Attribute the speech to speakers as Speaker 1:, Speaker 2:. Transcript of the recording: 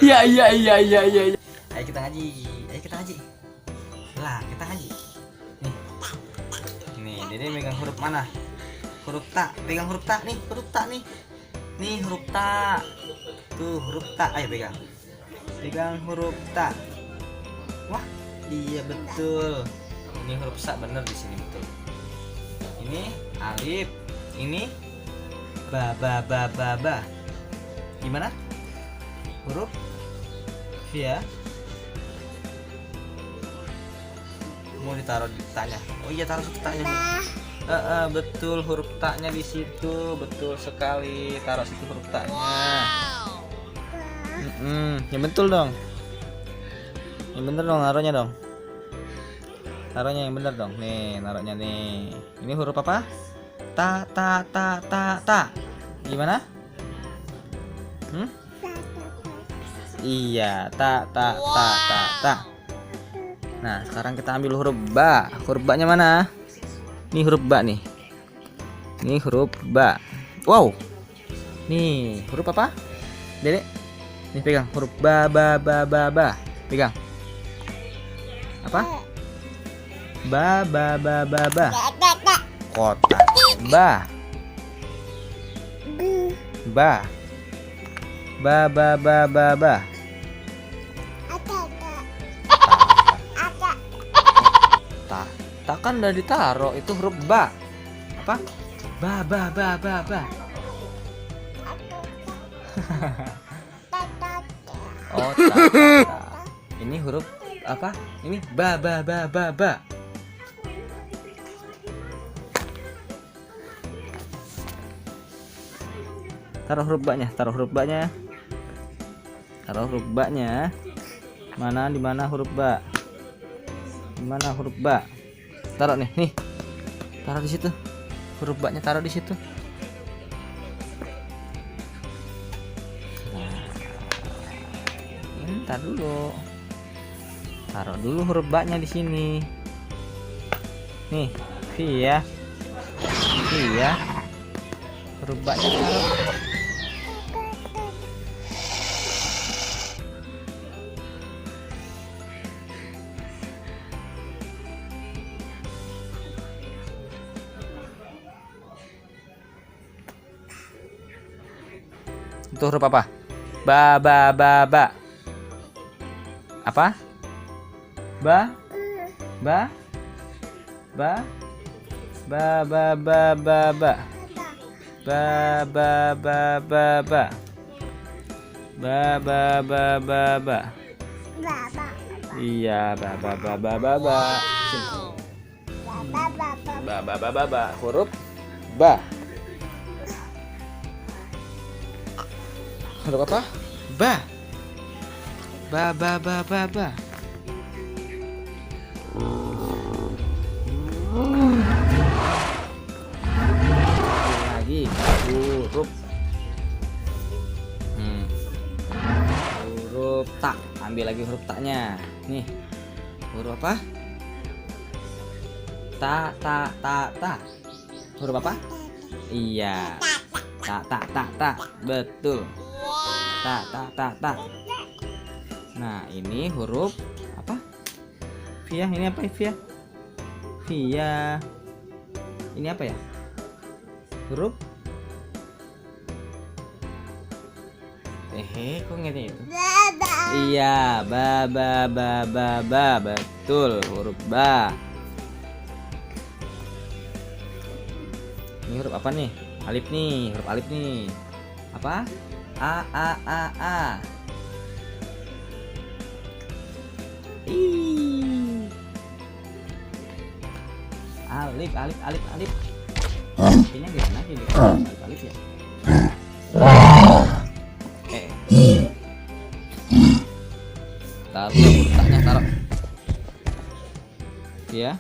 Speaker 1: Iya iya iya iya iya.
Speaker 2: Ayo kita ngaji. Ayo kita ngaji. Lah, kita ngaji. Nih. Nih, Dede megang huruf mana? Huruf ta. Pegang huruf ta nih, huruf ta nih. Nih huruf ta. Tuh, huruf ta. Ayo pegang. Pegang huruf ta. Wah, iya betul. Ini huruf sa bener di sini betul. Ini alif. Ini ba. Gimana? Huruf ya. Mau ditaruh di tanya. Oh iya, taruh situ tanya. Betul, huruf taknya di situ. Betul sekali. Taruh situ huruf taknya. Yang betul dong. Yang bener dong, naruhnya dong. Taruhnya yang bener dong. Nih, naruhnya nih. Ini huruf apa? Ta. Gimana? Iya, ta. Nah, sekarang kita ambil huruf ba. Huruf ba-nya mana? Ini huruf ba nih. Ini huruf ba. Wow. Nih, huruf apa? Dedek. Nih pegang huruf ba. Pegang. Apa? Ba. Kota. Ba. Ba. Tak kan udah ditaruh, itu huruf ba. Apa? Ba. Oh, ta. Ini huruf apa? Ini ba. Taruh huruf ba-nya, Taruh huruf ba-nya. Mana, di mana huruf ba? Di mana huruf ba? Taruh nih. Taruh di situ. Huruf ba-nya taruh di situ. Nah, ntar dulu. Taruh dulu huruf ba-nya di sini. Nih, via. Huruf ba-nya taruh. Itu huruf apa? Ba. Apa? Ba. Iya, ba. Ba. Huruf ba. Huruf apa? Ba. Lagi huruf huruf ta. Ambil lagi huruf taknya. Nih, huruf apa? Ta. Huruf apa? Iya, ta. Betul. Ta. Nah, ini huruf apa? Via. Ini apa ya? Via. Ini apa ya? Huruf kok ngerti itu? Iya, ba. Betul, huruf ba. Ini huruf apa nih? Alif nih, huruf alif nih. Apa? A. Alif. Ini gimana sih? Alif ya. Taruh. Via.